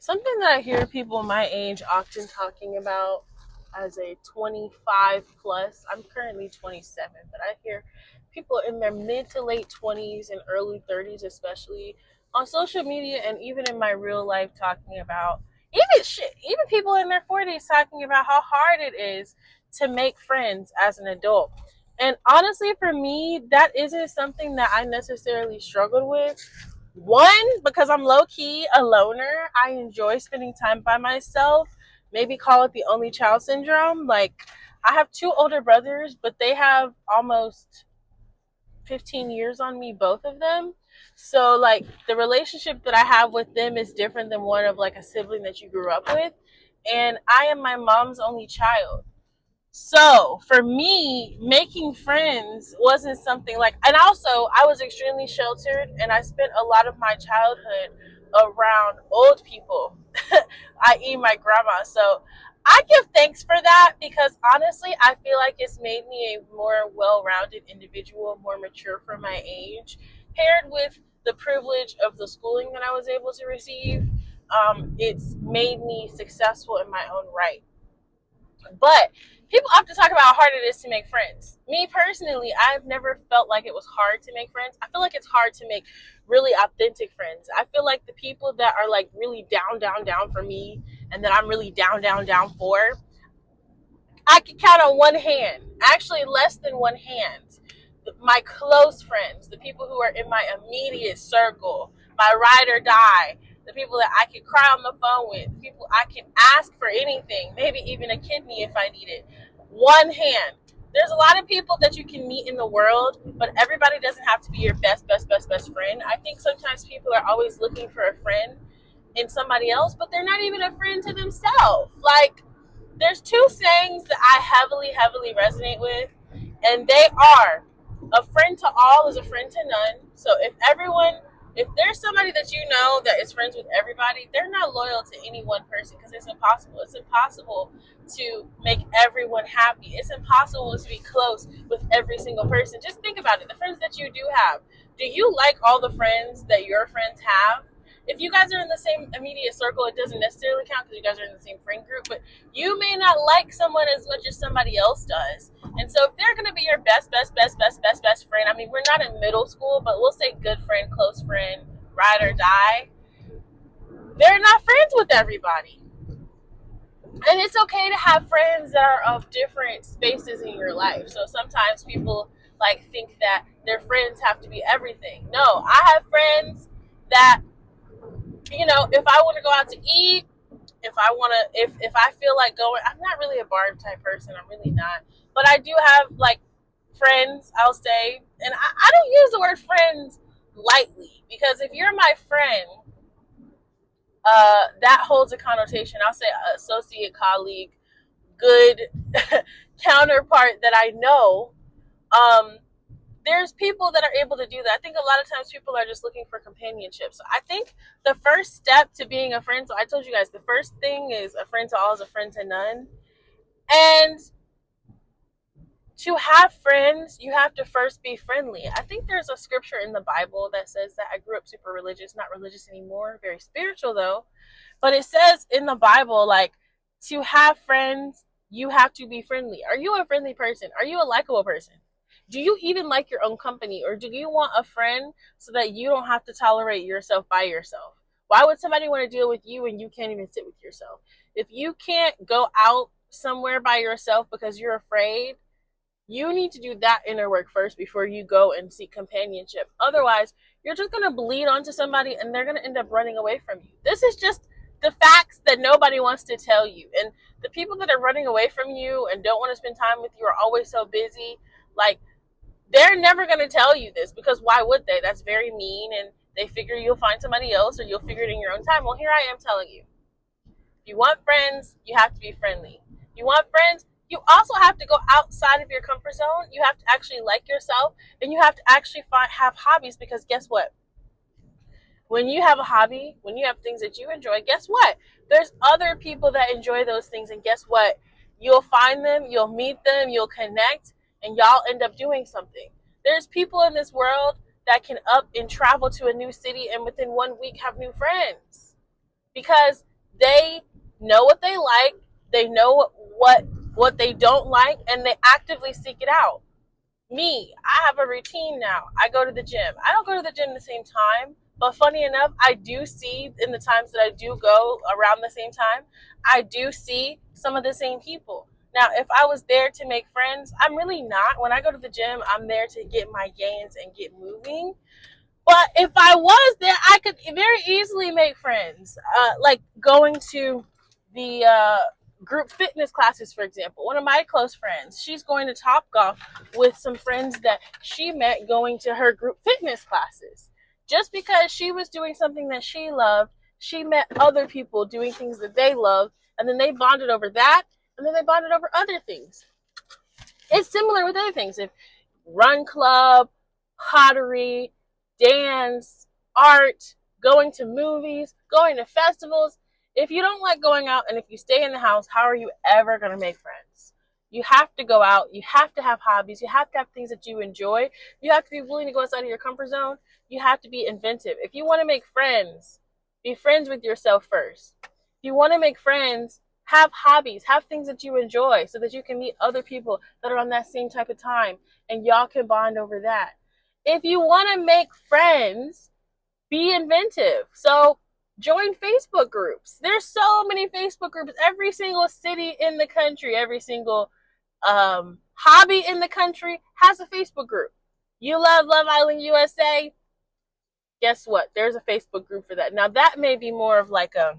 Something that I hear people my age often talking about as a 25 plus, I'm currently 27, but I hear people in their mid to late 20s and early 30s, especially on social media and even in my real life, talking about even people in their 40s talking about how hard it is to make friends as an adult. And honestly, for me, that isn't something that I necessarily struggled with. One, because I'm low key a loner. I enjoy spending time by myself. Maybe call it the only child syndrome. Like, I have two older brothers, but they have almost 15 years on me, both of them. So, like, the relationship that I have with them is different than one of like a sibling that you grew up with. And I am my mom's only child. So for me, making friends wasn't something like, and also I was extremely sheltered and I spent a lot of my childhood around old people, i.e., my grandma. So I give thanks for that because honestly, I feel like it's made me a more well rounded individual, more mature for my age, paired with the privilege of the schooling that I was able to receive. It's made me successful in my own right. But people often talk about how hard it is to make friends. Me personally, I've never felt like it was hard to make friends. I feel like it's hard to make really authentic friends. I feel like the people that are like really down, down, down for me and that I'm really down, down, down for, I can count on one hand, actually less than one hand. My close friends, the people who are in my immediate circle, my ride or die, the people that I can cry on the phone with, the people I can ask for anything, maybe even a kidney if I need it. One hand. There's a lot of people that you can meet in the world, but everybody doesn't have to be your best friend. I think sometimes people are always looking for a friend in somebody else, but they're not even a friend to themselves. Like, there's two sayings that I heavily resonate with, and they are: a friend to all is a friend to none. So if there's somebody that you know that is friends with everybody, they're not loyal to any one person because it's impossible. It's impossible to make everyone happy. It's impossible to be close with every single person. Just think about it. The friends that you do have, do you like all the friends that your friends have? If you guys are in the same immediate circle, it doesn't necessarily count because you guys are in the same friend group, but you may not like someone as much as somebody else does. And so if they're going to be your best friend, I mean, we're not in middle school, but we'll say good friend, close friend, ride or die, they're not friends with everybody. And it's okay to have friends that are of different spaces in your life. So sometimes people like think that their friends have to be everything. No, I have friends that, if I want to go out to eat, if I want to, if I feel like going, I'm not really a bar type person. I'm really not. But I do have like friends, I'll say, and I don't use the word friends lightly because if you're my friend, that holds a connotation. I'll say associate, colleague, good counterpart that I know. There's people that are able to do that. I think a lot of times people are just looking for companionship. So I think the first step to being a friend, so I told you guys, the first thing is a friend to all is a friend to none. And to have friends, you have to first be friendly. I think there's a scripture in the Bible that says that. I grew up super religious, not religious anymore, very spiritual though. But it says in the Bible, like, to have friends, you have to be friendly. Are you a friendly person? Are you a likable person? Do you even like your own company? Or do you want a friend so that you don't have to tolerate yourself by yourself? Why would somebody want to deal with you when you can't even sit with yourself? If you can't go out somewhere by yourself because you're afraid, you need to do that inner work first before you go and seek companionship. Otherwise, you're just going to bleed onto somebody and they're going to end up running away from you. This is just the facts that nobody wants to tell you. And the people that are running away from you and don't want to spend time with you are always so busy. Like, they're never going to tell you this because why would they? That's very mean, and they figure you'll find somebody else or you'll figure it in your own time. Well, here I am telling you. If you want friends, you have to be friendly. If you want friends, you also have to go outside of your comfort zone. You have to actually like yourself, and you have to actually have hobbies, because guess what? When you have a hobby, when you have things that you enjoy, guess what? There's other people that enjoy those things, and guess what? You'll find them, you'll meet them, you'll connect, and y'all end up doing something. There's people in this world that can up and travel to a new city and within 1 week have new friends because They know what they like, they know what they don't like, and they actively seek it out. Me, I have a routine now. I go to the gym. I don't go to the gym at the same time, but funny enough, I do see in the times that I do go around the same time, I do see some of the same people. Now, if I was there to make friends, I'm really not. When I go to the gym, I'm there to get my gains and get moving. But if I was there, I could very easily make friends. Like going to the group fitness classes, for example. One of my close friends, she's going to Topgolf with some friends that she met going to her group fitness classes. Just because she was doing something that she loved, she met other people doing things that they loved, and then they bonded over that, and then they bonded over other things. It's similar with other things. If run club, pottery, dance, art, going to movies, going to festivals. If you don't like going out and if you stay in the house, how are you ever going to make friends? You have to go out. You have to have hobbies. You have to have things that you enjoy. You have to be willing to go outside of your comfort zone. You have to be inventive. If you want to make friends, be friends with yourself first. If you want to make friends, have hobbies, have things that you enjoy so that you can meet other people that are on that same type of time and y'all can bond over that. If you want to make friends, be inventive. So join Facebook groups. There's so many Facebook groups. Every single city in the country, every single hobby in the country has a Facebook group. You love Love Island USA? Guess what? There's a Facebook group for that. Now that may be more of like a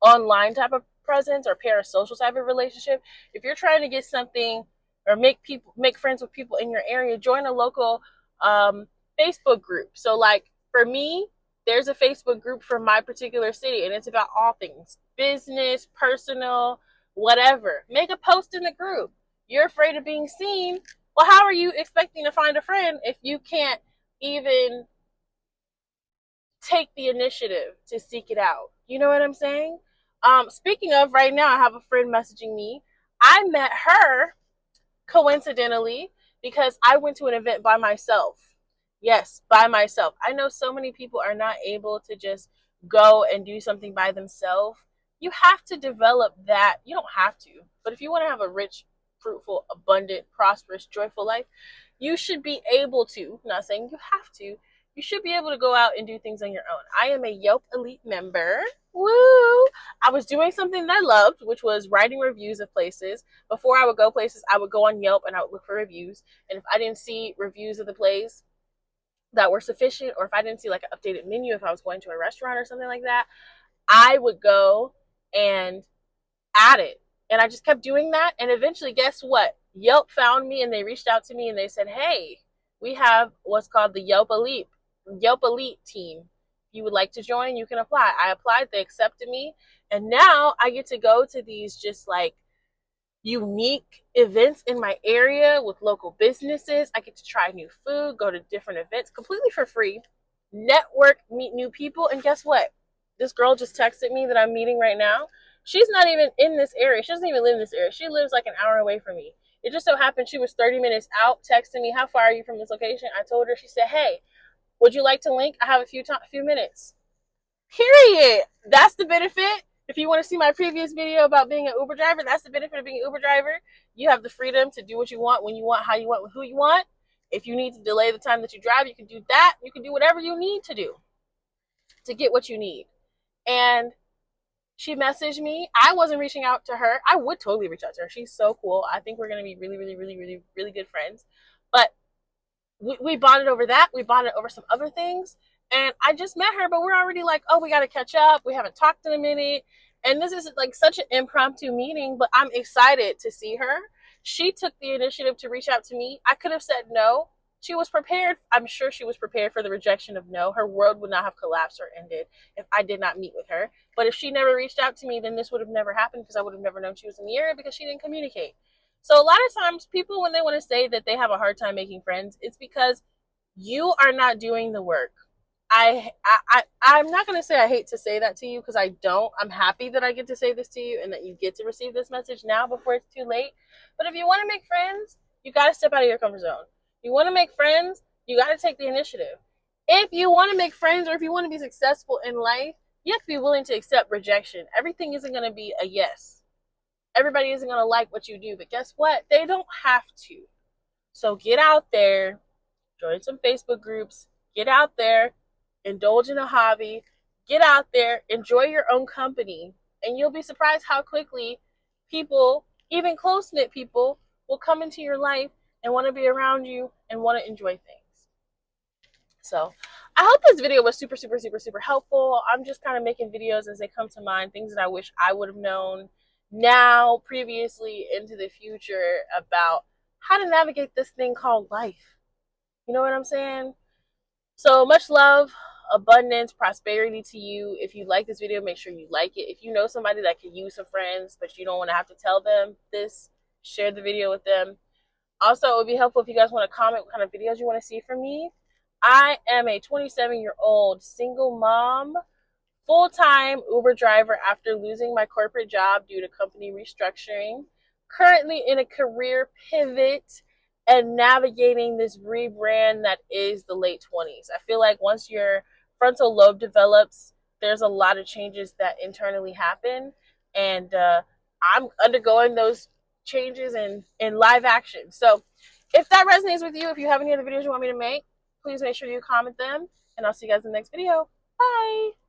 online type of presence or parasocial type of relationship. If you're trying to get something or make friends with people in your area, join a local Facebook group. So like for me, there's a Facebook group for my particular city, and it's about all things business, personal, whatever. Make a post in the group. You're afraid of being seen. Well, how are you expecting to find a friend if you can't even take the initiative to seek it out? You know what I'm saying? Speaking of, right now I have a friend messaging me. I met her coincidentally because I went to an event by myself. Yes, by myself. I know so many people are not able to just go and do something by themselves. You have to develop that. You don't have to, but if you want to have a rich, fruitful, abundant, prosperous, joyful life, you should be able to, I'm not saying you have to, you should be able to go out and do things on your own. I am a Yelp Elite member. Woo! I was doing something that I loved, which was writing reviews of places. Before I would go places, I would go on Yelp and I would look for reviews. And if I didn't see reviews of the place that were sufficient, or if I didn't see like an updated menu, if I was going to a restaurant or something like that, I would go and add it. And I just kept doing that. And eventually, guess what? Yelp found me and they reached out to me and they said, hey, we have what's called the Yelp Elite team. If you would like to join, you can apply. I applied, they accepted me. And now I get to go to these just like unique events in my area with local businesses. I get to try new food, go to different events completely for free, network, meet new people. And guess what? This girl just texted me that I'm meeting right now. She's not even in this area. She doesn't even live in this area. She lives like an hour away from me. It just so happened she was 30 minutes out texting me, how far are you from this location? I told her, she said, hey, would you like to link? I have a few minutes. Period. That's the benefit. If you want to see my previous video about being an Uber driver, that's the benefit of being an Uber driver. You have the freedom to do what you want, when you want, how you want, with who you want. If you need to delay the time that you drive, you can do that. You can do whatever you need to do to get what you need. And she messaged me. I wasn't reaching out to her. I would totally reach out to her. She's so cool. I think we're going to be really, really, really, really, really good friends. But we bonded over that. We bonded over some other things. And I just met her, but we're already like, oh, we got to catch up. We haven't talked in a minute. And this is like such an impromptu meeting, but I'm excited to see her. She took the initiative to reach out to me. I could have said no. She was prepared. I'm sure she was prepared for the rejection of no. Her world would not have collapsed or ended if I did not meet with her. But if she never reached out to me, then this would have never happened because I would have never known she was in the area because she didn't communicate. So a lot of times people, when they want to say that they have a hard time making friends, it's because you are not doing the work. I'm not going to say I hate to say that to you because I don't. I'm happy that I get to say this to you and that you get to receive this message now before it's too late. But if you want to make friends, you got to step out of your comfort zone. You want to make friends, you got to take the initiative. If you want to make friends or if you want to be successful in life, You have to be willing to accept rejection. Everything isn't going to be a yes. Everybody isn't going to like what you do, but guess what? They don't have to. So get out there, join some Facebook groups, get out there, indulge in a hobby, get out there, enjoy your own company, and you'll be surprised how quickly people, even close knit people, will come into your life and want to be around you and want to enjoy things. So I hope this video was super, super, super, super helpful. I'm just kind of making videos as they come to mind, things that I wish I would have known now, previously, into the future about how to navigate this thing called life. You know what I'm saying? So much love, abundance, prosperity to you. If you like this video, make sure you like it. If you know somebody that could use some friends, but you don't want to have to tell them this, share the video with them. Also, it would be helpful if you guys want to comment what kind of videos you want to see from me. I am a 27-year-old single mom, full-time Uber driver after losing my corporate job due to company restructuring, currently in a career pivot and navigating this rebrand that is the late 20s. I feel like once your frontal lobe develops, there's a lot of changes that internally happen, and I'm undergoing those changes in live action. So if that resonates with you, if you have any other videos you want me to make, please make sure you comment them, and I'll see you guys in the next video. Bye!